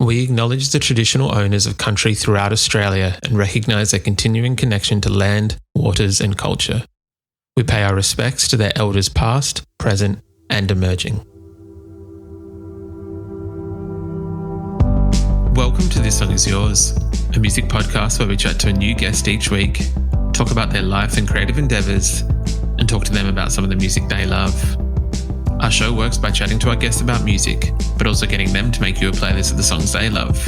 We acknowledge the traditional owners of country throughout Australia and recognise their continuing connection to land, waters and culture. We pay our respects to their elders past, present and emerging. Welcome to This Song Is Yours, a music podcast where we chat to a new guest each week, talk about their life and creative endeavours, and talk to them about some of the music they love. Our show works by chatting to our guests about music, but also getting them to make you a playlist of the songs they love.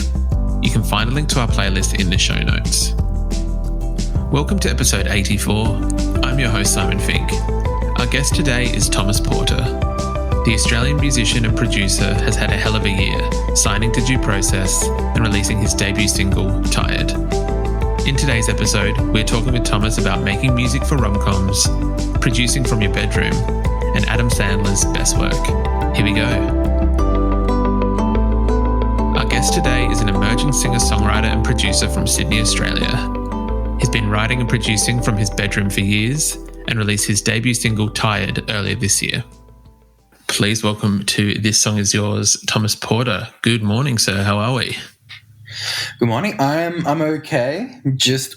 You can find a link to our playlist in the show notes. Welcome to episode 84. I'm your host, Simon Fink. Our guest today is Thomas Porter. The Australian musician and producer has had a hell of a year, signing to Due Process and releasing his debut single, Tired. In today's episode, we're talking with Thomas about making music for rom-coms, producing from your bedroom, and Adam Sandler's best work. Here we go. Our guest today is an emerging singer-songwriter and producer from Sydney, Australia. He's been writing and producing from his bedroom for years and released his debut single, Tired, earlier this year. Please welcome to This Song Is Yours, Thomas Porter. Good morning, sir. How are we? Good morning. I'm okay. Just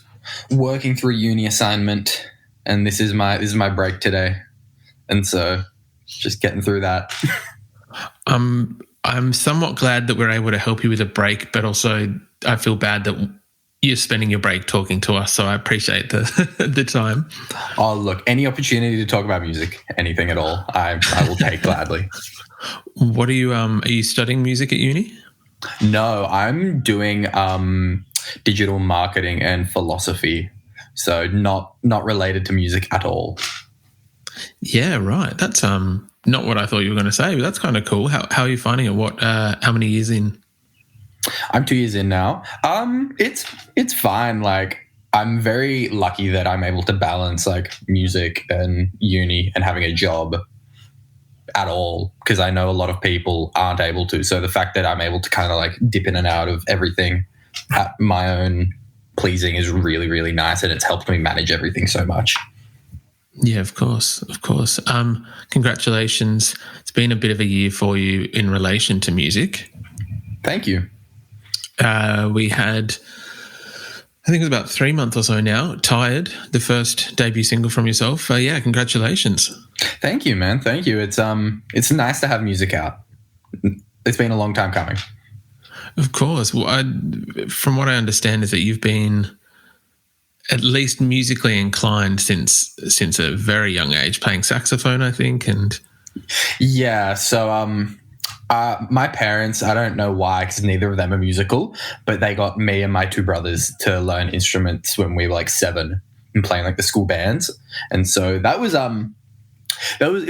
working through a uni assignment, and this is my break today. And so just getting through that. I'm somewhat glad that we're able to help you with a break, but also I feel bad that you're spending your break talking to us, so I appreciate the time. Oh, look, any opportunity to talk about music, anything at all, I will take gladly. What are you studying music at uni? No, I'm doing digital marketing and philosophy, so not related to music at all. Yeah, right. That's not what I thought you were going to say, but that's kind of cool. How are you finding it? How many years in? I'm 2 years in now. It's fine. Like, I'm very lucky that I'm able to balance like music and uni and having a job at all, because I know a lot of people aren't able to. So the fact that I'm able to kind of like dip in and out of everything at my own pleasing is really, really nice, and it's helped me manage everything so much. Yeah, of course. Congratulations. It's been a bit of a year for you in relation to music. Thank you. We had, I think it was about 3 months or so now, Tired, the first debut single from yourself. Yeah, congratulations. Thank you, man. Thank you. It's nice to have music out. It's been a long time coming. Of course. Well, from what I understand is that you've been at least musically inclined since a very young age, playing saxophone, I think, and yeah. So my parents, I don't know why, because neither of them are musical, but they got me and my two brothers to learn instruments when we were like 7 and playing like the school bands, and so it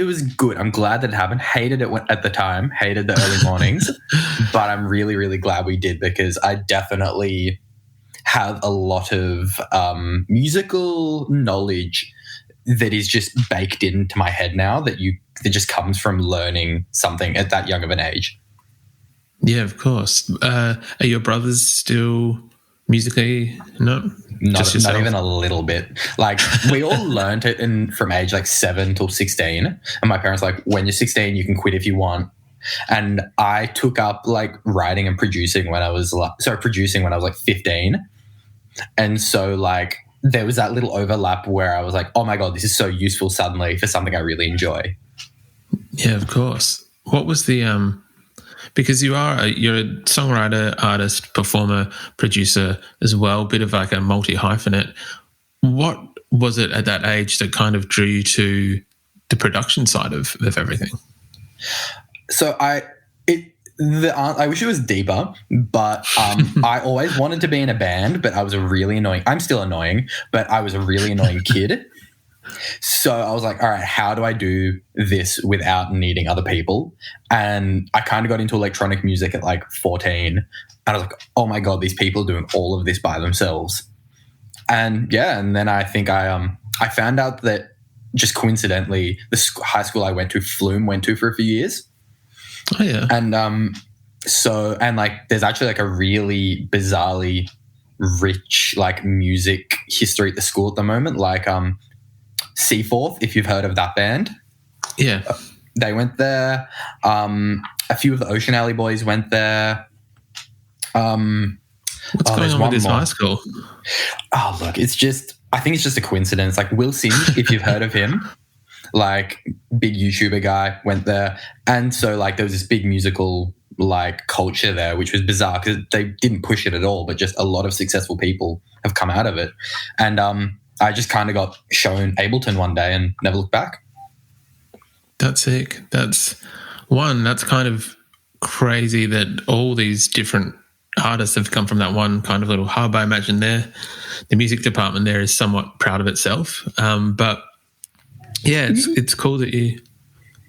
was good. I'm glad that it happened. Hated it at the time. Hated the early mornings, but I'm really, really glad we did, because I definitely have a lot of musical knowledge that is just baked into my head now that just comes from learning something at that young of an age. Yeah, of course. Are your brothers still musically? No, not even a little bit. Like, we all learned it from age like 7 till 16, and my parents were like, when you're 16, you can quit if you want. And I took up like writing and producing when I was like 15. And so like there was that little overlap where I was like, oh my God, this is so useful suddenly for something I really enjoy. Yeah, of course. What was the because you're a songwriter, artist, performer, producer as well, bit of like a multi-hyphenate. What was it at that age that kind of drew you to the production side of everything? So I wish it was deeper, but I always wanted to be in a band, but I was I'm still annoying, but I was a really annoying kid. So I was like, all right, how do I do this without needing other people? And I kind of got into electronic music at like 14, and I was like, oh my God, these people are doing all of this by themselves. And yeah, and then I think I found out that just coincidentally, the high school I went to, Flume, went to for a few years. Oh yeah. And like there's actually like a really bizarrely rich like music history at the school at the moment. Like Seaforth, if you've heard of that band. Yeah. They went there. A few of the Ocean Alley boys went there. What's going on with this high school? Oh, look, I think it's just a coincidence. Like Will Singe, if you've heard of him, like big YouTuber guy, went there. And so like there was this big musical like culture there, which was bizarre because they didn't push it at all, but just a lot of successful people have come out of it. And I just kind of got shown Ableton one day and never looked back. That's sick. That's kind of crazy that all these different artists have come from that one kind of little hub. I imagine the music department there is somewhat proud of itself. But yeah, it's cool that you.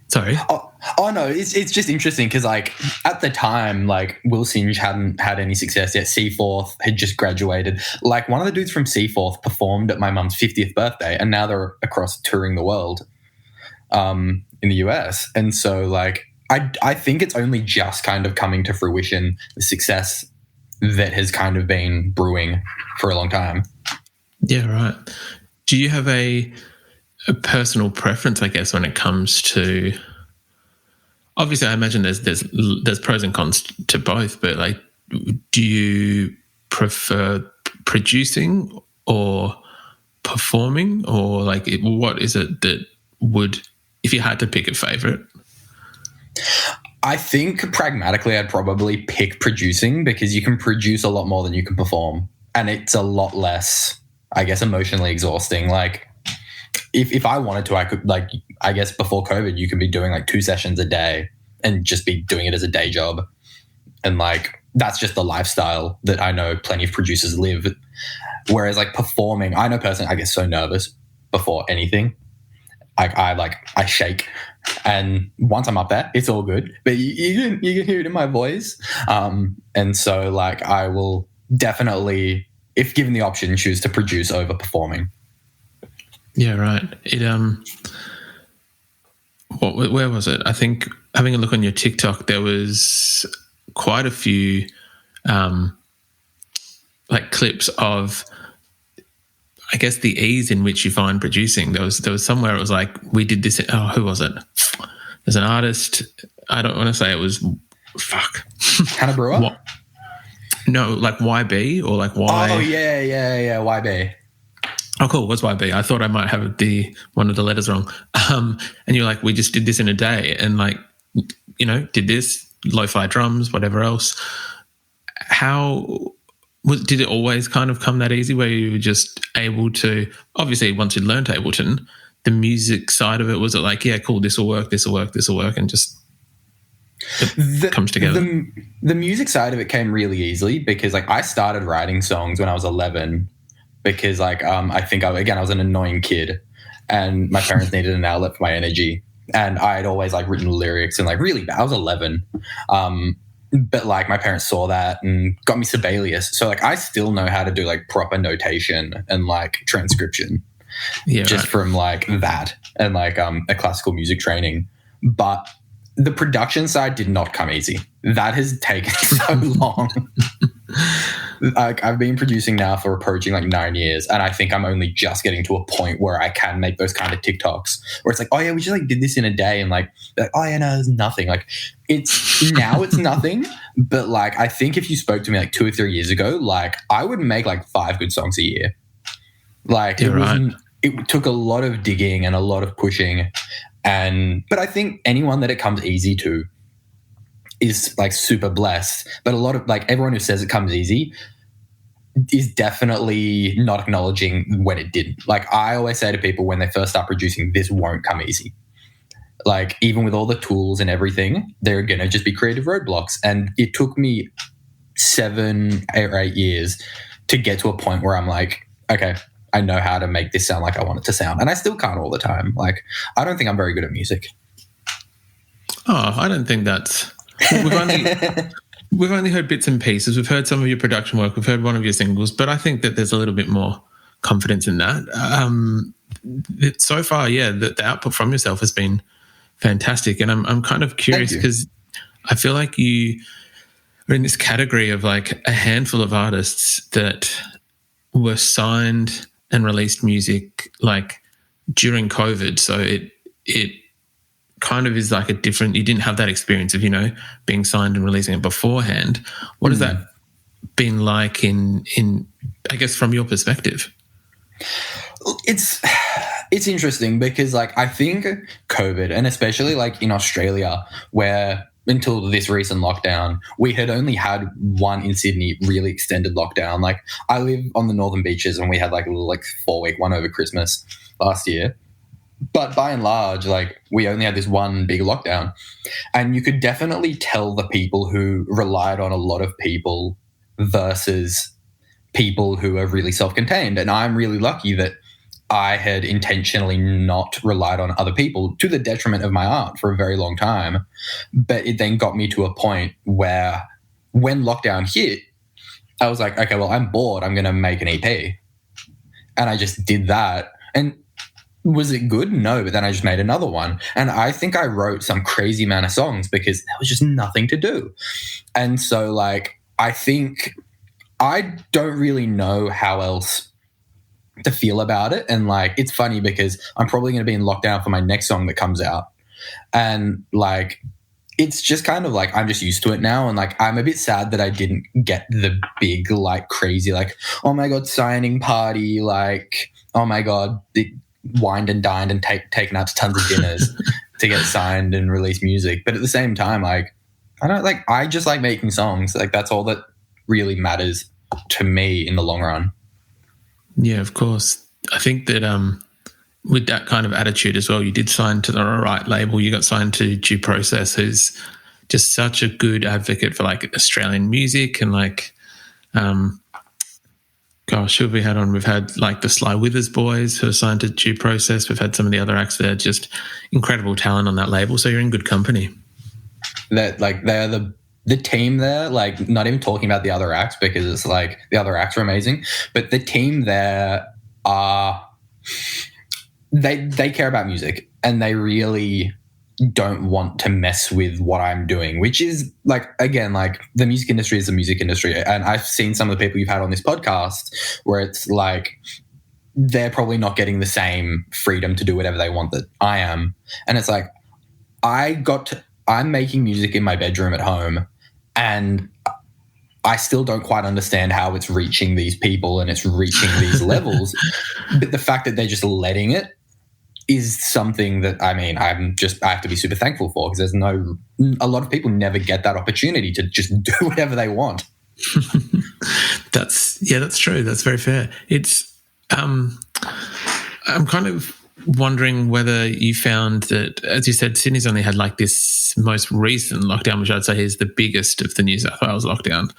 Sorry. Oh no, it's just interesting because like at the time, like Will Singe hadn't had any success yet. Seaforth had just graduated. Like one of the dudes from Seaforth performed at my mum's 50th birthday, and now they're across touring the world, in the US. And so like I think it's only just kind of coming to fruition, the success that has kind of been brewing for a long time. Yeah, right. Do you have a personal preference, I guess, when it comes to? Obviously, I imagine there's pros and cons to both, but like, do you prefer producing or performing, or like, what is it that would, if you had to pick a favorite? I think pragmatically, I'd probably pick producing because you can produce a lot more than you can perform, and it's a lot less, I guess, emotionally exhausting. Like, if I wanted to, I could, like, I guess before COVID, you could be doing like 2 sessions a day and just be doing it as a day job. And like, that's just the lifestyle that I know plenty of producers live. Whereas like performing, I know personally, I get so nervous before anything. I shake. And once I'm up there, it's all good. But you can hear it in my voice. And so like, I will definitely, if given the option, choose to produce over performing. Yeah, right. Where was it? I think having a look on your TikTok, there was quite a few like clips of, I guess, the ease in which you find producing. There was somewhere it was like, we did this. Oh, who was it? There's an artist. I don't want to say it was. Fuck. Hannah Brewer? No, like YB or like Y. Oh yeah, YB. Oh, cool. What's YB? I thought I might have one of the letters wrong. And you're like, we just did this in a day, and like, you know, did this, lo-fi drums, whatever else. Did it always kind of come that easy where you were just able to, obviously once you'd learned Ableton, the music side of it, was it like, yeah, cool, this will work, and just comes together? The music side of it came really easily because like I started writing songs when I was 11 because like I think I was an annoying kid and my parents needed an outlet for my energy, and I had always like written lyrics and like really bad. I was 11. But like my parents saw that and got me Sibelius. So like I still know how to do like proper notation and like transcription, just from like that and like a classical music training. But the production side did not come easy. That has taken so long. Like I've been producing now for approaching like 9 years, and I think I'm only just getting to a point where I can make those kind of TikToks where it's like, oh yeah, we just like did this in a day, and like oh yeah, no, there's nothing. Like it's nothing, but like I think if you spoke to me like 2 or 3 years ago, like I would make like 5 good songs a year. Like it took a lot of digging and a lot of pushing, but I think anyone that it comes easy to is like super blessed. But a lot of like everyone who says it comes easy is definitely not acknowledging when it didn't. Like I always say to people when they first start producing, this won't come easy. Like even with all the tools and everything, there are going to just be creative roadblocks. And it took me 7 or 8 years to get to a point where I'm like, okay, I know how to make this sound like I want it to sound. And I still can't all the time. Like I don't think I'm very good at music. Oh, I don't think that's... We've only heard bits and pieces. We've heard some of your production work. We've heard one of your singles, but I think that there's a little bit more confidence in that. So far, yeah, the output from yourself has been fantastic, and I'm kind of curious because I feel like you are in this category of like a handful of artists that were signed and released music like during COVID, so it kind of is like you didn't have that experience of, you know, being signed and releasing it beforehand. What does that been like in I guess from your perspective? It's interesting because like I think COVID, and especially like in Australia, where until this recent lockdown, we had only had one in Sydney really extended lockdown. Like I live on the northern beaches and we had like a little like 4-week one over Christmas last year. But by and large, like we only had this one big lockdown. And you could definitely tell the people who relied on a lot of people versus people who are really self-contained. And I'm really lucky that I had intentionally not relied on other people to the detriment of my art for a very long time. But it then got me to a point where when lockdown hit, I was like, okay, well, I'm bored. I'm going to make an EP. And I just did that. And was it good? No, but then I just made another one. And I think I wrote some crazy amount of songs because there was just nothing to do. And so, like, I think I don't really know how else to feel about it. And, like, it's funny because I'm probably going to be in lockdown for my next song that comes out. And, like, it's just kind of like I'm just used to it now. And, like, I'm a bit sad that I didn't get the big, like, crazy, like, oh, my God, signing party, like, oh, my God, wined and dined and taken out to tons of dinners to get signed and release music. But at the same time, like, I just like making songs. Like, that's all that really matters to me in the long run. Yeah, of course. I think that with that kind of attitude as well, you did sign to the right label. You got signed to Due Process, who's just such a good advocate for like Australian music and like gosh, who have we had on? We've had like the Sly Withers boys who are signed to Due Process. We've had some of the other acts that are just incredible talent on that label. So you're in good company. That like they're the team there, like not even talking about the other acts because it's like the other acts are amazing, but the team there are they care about music and they really don't want to mess with what I'm doing, which is like, again, like the music industry is the music industry. And I've seen some of the people you've had on this podcast where it's like, they're probably not getting the same freedom to do whatever they want that I am. And it's like, I'm making music in my bedroom at home and I still don't quite understand how it's reaching these people and it's reaching these levels. But the fact that they're just letting it is something that, I mean, I have to be super thankful for because a lot of people never get that opportunity to just do whatever they want. That's true. That's very fair. It's, I'm kind of wondering whether you found that, as you said, Sydney's only had like this most recent lockdown, which I'd say is the biggest of the New South Wales lockdown.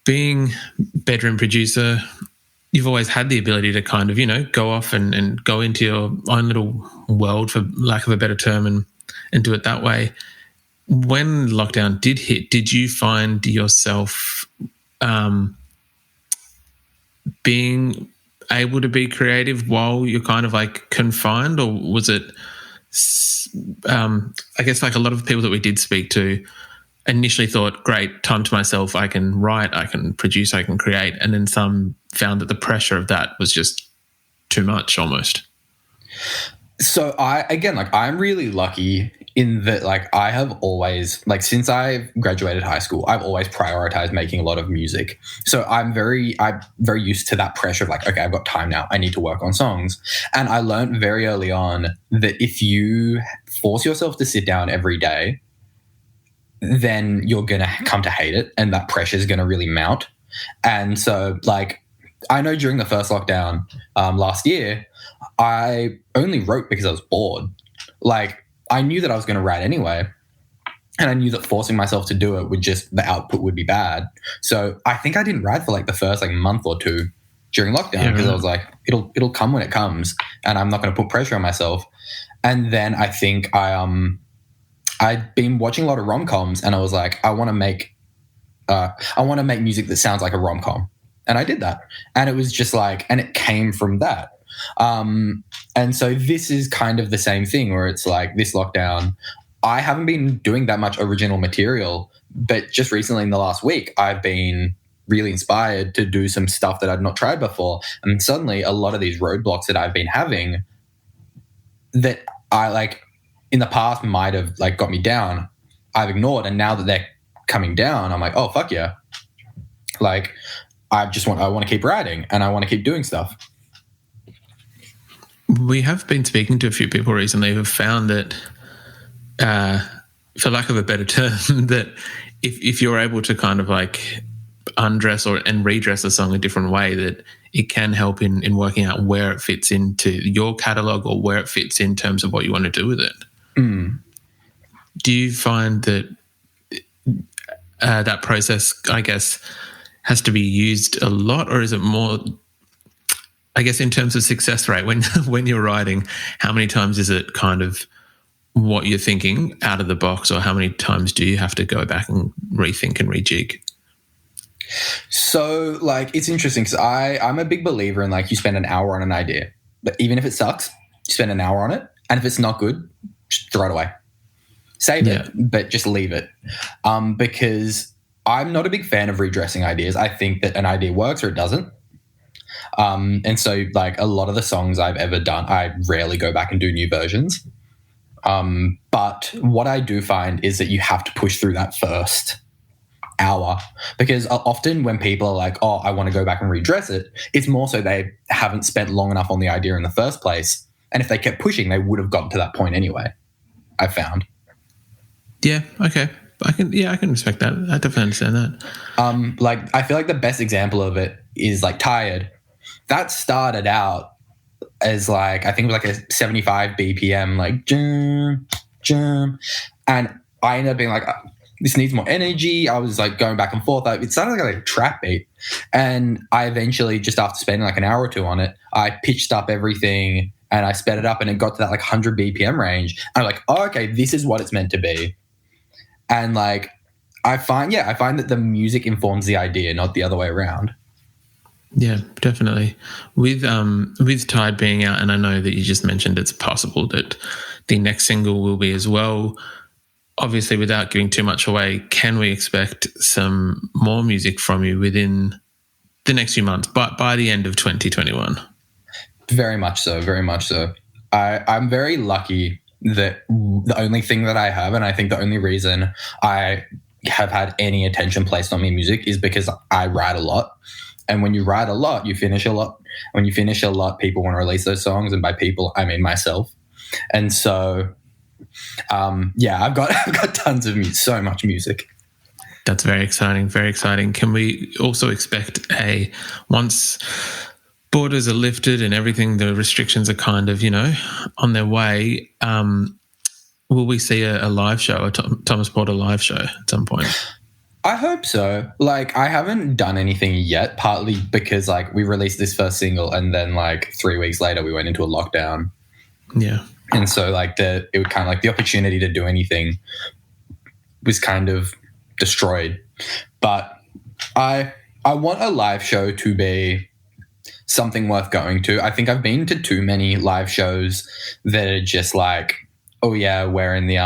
Being bedroom producer, you've always had the ability to kind of, go off and go into your own little world, for lack of a better term, and do it that way. When lockdown did hit, did you find yourself being able to be creative while you're kind of like confined, or was it, I guess like a lot of people that we did speak to initially thought, great, time to myself, I can write, I can produce, I can create. And then some found that the pressure of that was just too much almost. So I'm really lucky in that, like, I have always, like, since I've graduated high school, I've always prioritized making a lot of music. So I'm very used to that pressure of like, okay, I've got time now. I need to work on songs. And I learned very early on that if you force yourself to sit down every day, then you're going to come to hate it and that pressure is going to really mount. And so, like, I know during the first lockdown last year, I only wrote because I was bored. Like, I knew that I was going to write anyway, and I knew that forcing myself to do it the output would be bad. So I think I didn't write for like the first like month or two during lockdown because I was like, it'll come when it comes, and I'm not going to put pressure on myself. And then I think I'd been watching a lot of rom-coms, and I was like, I want to make music that sounds like a rom-com. And I did that. And it was just like, and it came from that. And so this is kind of the same thing where it's like this lockdown, I haven't been doing that much original material, but just recently in the last week, I've been really inspired to do some stuff that I'd not tried before. And suddenly a lot of these roadblocks that I've been having that I like in the past might have like got me down, I've ignored. And now that they're coming down, I'm like, oh, fuck yeah. Like, I want to keep writing and I want to keep doing stuff. We have been speaking to a few people recently who have found that, for lack of a better term, that if you're able to kind of like undress and redress a song a different way, that it can help in working out where it fits into your catalog or where it fits in terms of what you want to do with it. Do you find that that process, I guess, has to be used a lot, or is it more, I guess, in terms of success rate when you're writing, how many times is it kind of what you're thinking out of the box, or how many times do you have to go back and rethink and rejig? So, like, it's interesting because I'm a big believer in, like, you spend an hour on an idea, but even if it sucks, you spend an hour on it, and if it's not good, just throw it away. Save it, but just leave it. Because I'm not a big fan of redressing ideas. I think that an idea works or it doesn't. And so, like, a lot of the songs I've ever done, I rarely go back and do new versions. But what I do find is that you have to push through that first hour, because often when people are like, oh, I want to go back and redress it, it's more so they haven't spent long enough on the idea in the first place. And if they kept pushing, they would have gotten to that point anyway, I found. Yeah, okay. I can respect that. I definitely understand that. Like, I feel like the best example of it is like Tired. That started out as like, I think it was like a 75 BPM, like jam, jam. And I ended up being like, this needs more energy. I was like going back and forth. It sounded like a trap beat. And I eventually, just after spending like an hour or two on it, I pitched up everything and I sped it up and it got to that like 100 BPM range. I'm like, oh, okay, this is what it's meant to be. And like, I find that the music informs the idea, not the other way around. Yeah, definitely. With Tide being out, and I know that you just mentioned it's possible that the next single will be as well. Obviously, without giving too much away, can we expect some more music from you within the next few months, but by the end of 2021? Very much so, very much so. I'm very lucky that the only thing that I have, and I think the only reason I have had any attention placed on me music, is because I write a lot. And when you write a lot, you finish a lot. When you finish a lot, people want to release those songs. And by people, I mean myself. And so, I've got tons of music, so much music. That's very exciting, very exciting. Can we also expect once borders are lifted and everything, the restrictions are kind of, on their way, will we see a live show, a Thomas Porter live show at some point? I hope so. Like, I haven't done anything yet, partly because like we released this first single and then like 3 weeks later we went into a lockdown. Yeah. And so like it would kind of like the opportunity to do anything was kind of destroyed. But I want a live show to be something worth going to. I think I've been to too many live shows that are just like, oh yeah, we're in the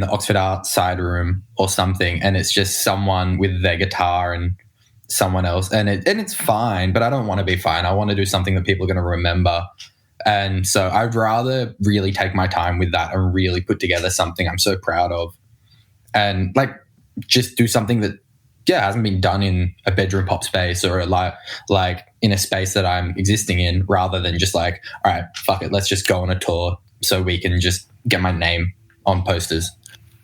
Oxford Arts side room or something, and it's just someone with their guitar and someone else, and it's fine, but I don't want to be fine. I want to do something that people are going to remember. And so I'd rather really take my time with that and really put together something I'm so proud of, and like just do something that hasn't been done in a bedroom pop space or like in a space that I'm existing in, rather than just like, all right, fuck it, let's just go on a tour so we can just get my name on posters.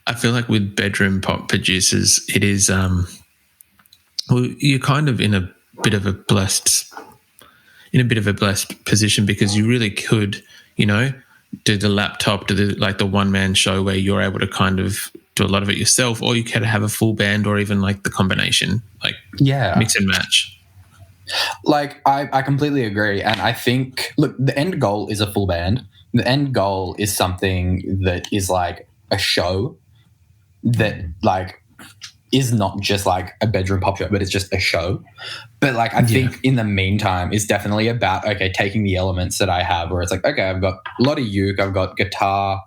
I feel like with bedroom pop producers, it is you're kind of in a bit of a blessed position, because you really could, do the laptop, do the one-man show where you're able to kind of do a lot of it yourself, or you could have a full band, or even like the combination, like mix and match. Like, I completely agree. And I think, look, the end goal is a full band. The end goal is something that is like a show that like is not just like a bedroom pop show, but it's just a show. But like, I think in the meantime, it's definitely about, okay, taking the elements that I have, where it's like, okay, I've got a lot of uke, I've got guitar,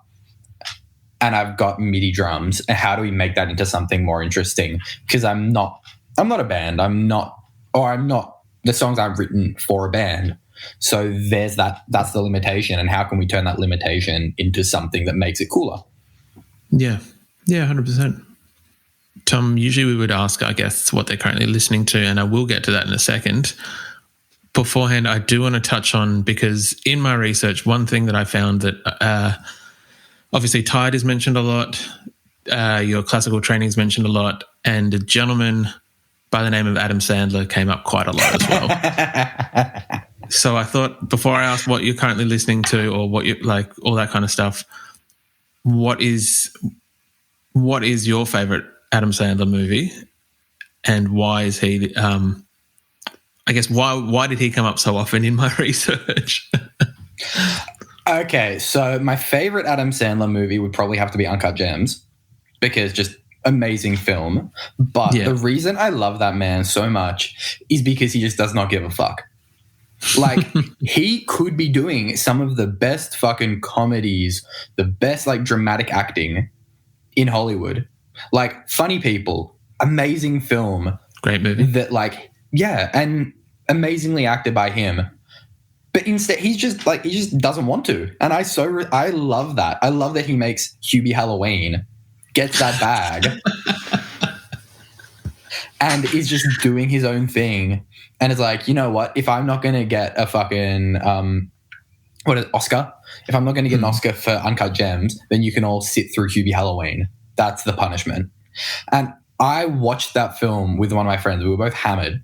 and I've got MIDI drums. And how do we make that into something more interesting? Because I'm not a band. I'm not the songs I've written for a band. So that's the limitation. And how can we turn that limitation into something that makes it cooler? Yeah. Yeah, 100%. Tom, usually we would ask our guests what they're currently listening to, and I will get to that in a second. Beforehand, I do want to touch on, because in my research, one thing that I found that obviously Tide is mentioned a lot, your classical training is mentioned a lot, and a gentleman by the name of Adam Sandler came up quite a lot as well. So I thought, before I ask what you're currently listening to or what you like, all that kind of stuff, what is your favorite Adam Sandler movie, and why is he? I guess why did he come up so often in my research? Okay, so my favorite Adam Sandler movie would probably have to be Uncut Gems, because just amazing film. But the reason I love that man so much is because he just does not give a fuck. Like, he could be doing some of the best fucking comedies, the best like dramatic acting in Hollywood. Like, Funny People, amazing film. Great movie. That and amazingly acted by him. But instead, he just doesn't want to. And I love that. I love that he makes Hubie Halloween, gets that bag, and is just doing his own thing. And it's like, you know what? If I'm not going to get a fucking Oscar? If I'm not going to get an Oscar for Uncut Gems, then you can all sit through Hubie Halloween. That's the punishment. And I watched that film with one of my friends. We were both hammered.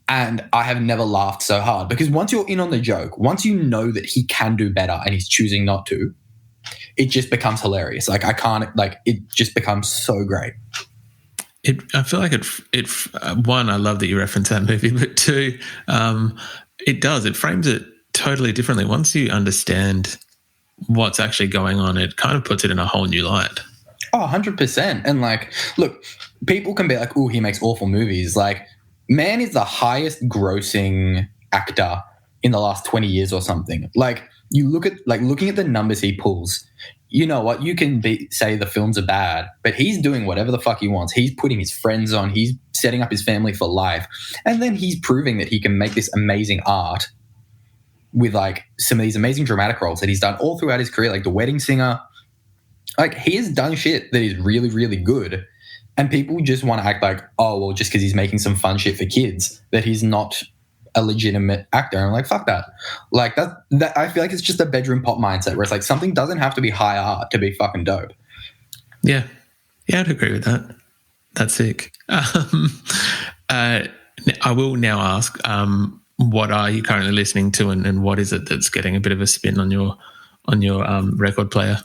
And I have never laughed so hard, because once you're in on the joke, once you know that he can do better and he's choosing not to, it just becomes hilarious. Like, it just becomes so great. I feel like it. One, I love that you reference that movie, but two, it frames it totally differently. Once you understand what's actually going on, it kind of puts it in a whole new light. Oh, 100%. And like, look, people can be like, oh, he makes awful movies. Like, man is the highest grossing actor in the last 20 years or something. Like, you look at, like, looking at the numbers he pulls, you know what? You can say the films are bad, but he's doing whatever the fuck he wants. He's putting his friends on. He's setting up his family for life. And then he's proving that he can make this amazing art with, like, some of these amazing dramatic roles that he's done all throughout his career, like The Wedding Singer. Like, he has done shit that is really, really good. And people just want to act like, oh, well, just because he's making some fun shit for kids, that he's not a legitimate actor. I'm like, fuck that. Like, that I feel like it's just a bedroom pop mindset where it's like, something doesn't have to be high art to be fucking dope. Yeah. Yeah, I'd agree with that. That's sick. I will now ask, what are you currently listening to, and what is it that's getting a bit of a spin on your record player?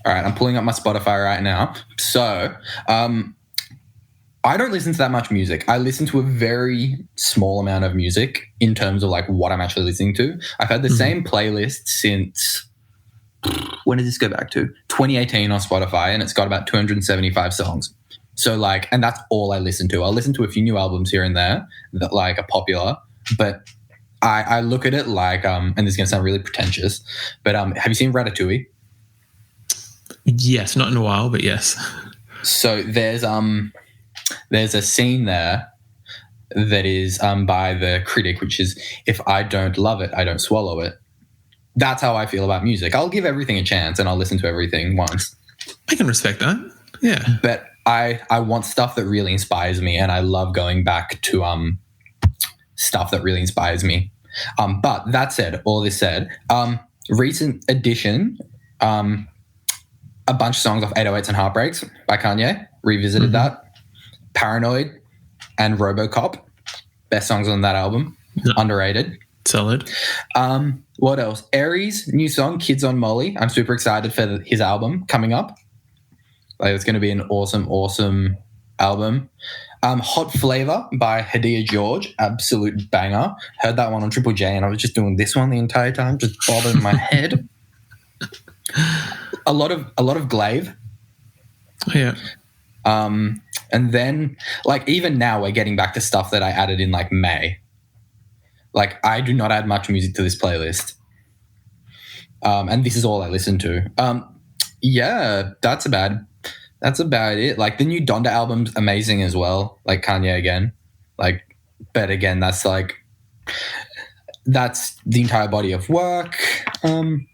All right, I'm pulling up my Spotify right now. So, I don't listen to that much music. I listen to a very small amount of music in terms of like what I'm actually listening to. I've had the same playlist since, when did this go back to? 2018 on Spotify, and it's got about 275 songs. So like, and that's all I listen to. I'll listen to a few new albums here and there that like are popular, but I look at it like, and this is going to sound really pretentious, but have you seen Ratatouille? Yes, not in a while, but yes. So there's a scene there that is by the critic, which is, if I don't love it, I don't swallow it. That's how I feel about music. I'll give everything a chance and I'll listen to everything once. I can respect that. Yeah. But I want stuff that really inspires me, and I love going back to stuff that really inspires me. But that said, all this said, recent addition, a bunch of songs off 808s and Heartbreaks by Kanye. Revisited that. Paranoid and RoboCop. Best songs on that album. No. Underrated. Solid. What else? Aries, new song, Kids on Molly. I'm super excited for his album coming up. Like, it's going to be an awesome, awesome album. Hot Flavor by Hadia George. Absolute banger. Heard that one on Triple J, and I was just doing this one the entire time, just bobbing my head. A lot of Glaive. Yeah. And then, like, even now we're getting back to stuff that I added in, like, May. Like, I do not add much music to this playlist. And this is all I listen to. Yeah, that's about it. Like, the new Donda album's amazing as well. Like, Kanye again. Like, but again, that's the entire body of work. I'm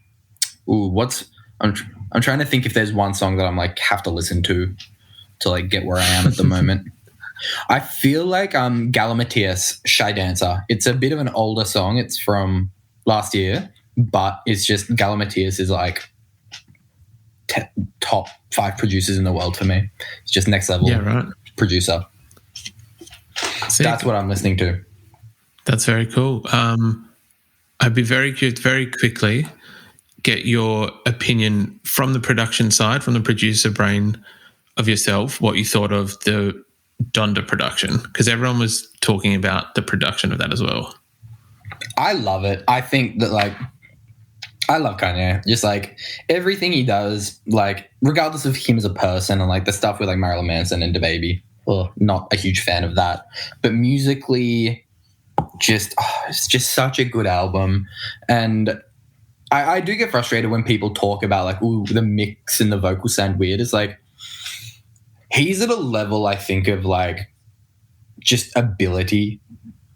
trying to think if there's one song that I'm like have to listen to. to like get where I am at the moment. I feel like Galimatias, Shy Dancer. It's a bit of an older song. It's from last year, but it's just Galimatias is like top 5 producers in the world for me. It's just next level producer. Sick. That's what I'm listening to. That's very cool. I'd be very curious, very quickly, get your opinion from the production side, from the producer brain of yourself, what you thought of the Donda production, because everyone was talking about the production of that as well. I love it. I think that like I love Kanye. Just like everything he does, like regardless of him as a person and like the stuff with like Marilyn Manson and DaBaby. Well, not a huge fan of that. But musically, it's just such a good album. And I do get frustrated when people talk about like, ooh, the mix and the vocals sound weird. It's like, he's at a level, I think, of like just ability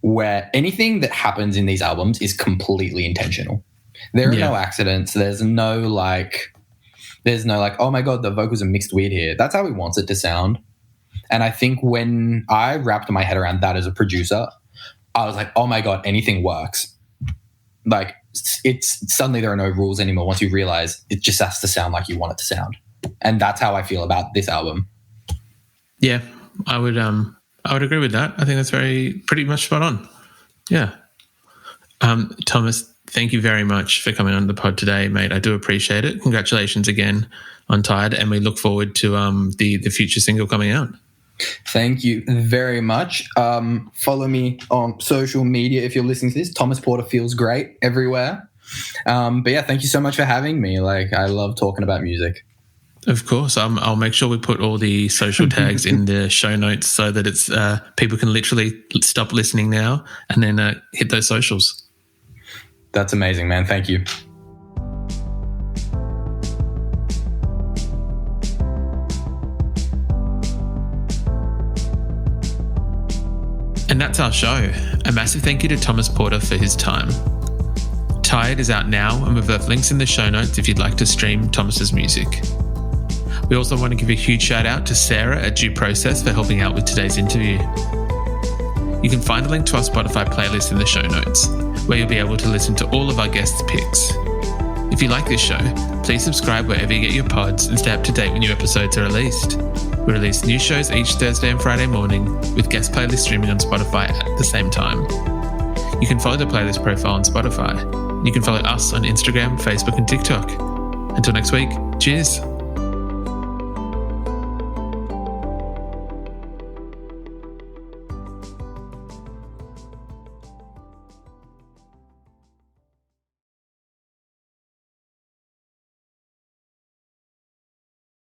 where anything that happens in these albums is completely intentional. There are no accidents. There's no like, oh my God, the vocals are mixed weird here. That's how he wants it to sound. And I think when I wrapped my head around that as a producer, I was like, oh my God, anything works. Like it's suddenly there are no rules anymore once you realize it just has to sound like you want it to sound. And that's how I feel about this album. Yeah, I would agree with that. I think that's pretty much spot on. Yeah. Thomas, thank you very much for coming on the pod today, mate. I do appreciate it. Congratulations again on Tired, and we look forward to the future single coming out. Thank you very much. Follow me on social media if you're listening to this. Thomas Porter Feels Great everywhere. But yeah, thank you so much for having me. Like, I love talking about music. Of course. I'll make sure we put all the social tags in the show notes so that it's people can literally stop listening now and then hit those socials. That's amazing, man. Thank you. And that's our show. A massive thank you to Thomas Porter for his time. Tired is out now, and we've left links in the show notes if you'd like to stream Thomas's music. We also want to give a huge shout out to Sarah at Due Process for helping out with today's interview. You can find a link to our Spotify playlist in the show notes, where you'll be able to listen to all of our guests' picks. If you like this show, please subscribe wherever you get your pods and stay up to date when new episodes are released. We release new shows each Thursday and Friday morning, with guest playlists streaming on Spotify at the same time. You can follow the playlist profile on Spotify. You can follow us on Instagram, Facebook, and TikTok. Until next week, cheers.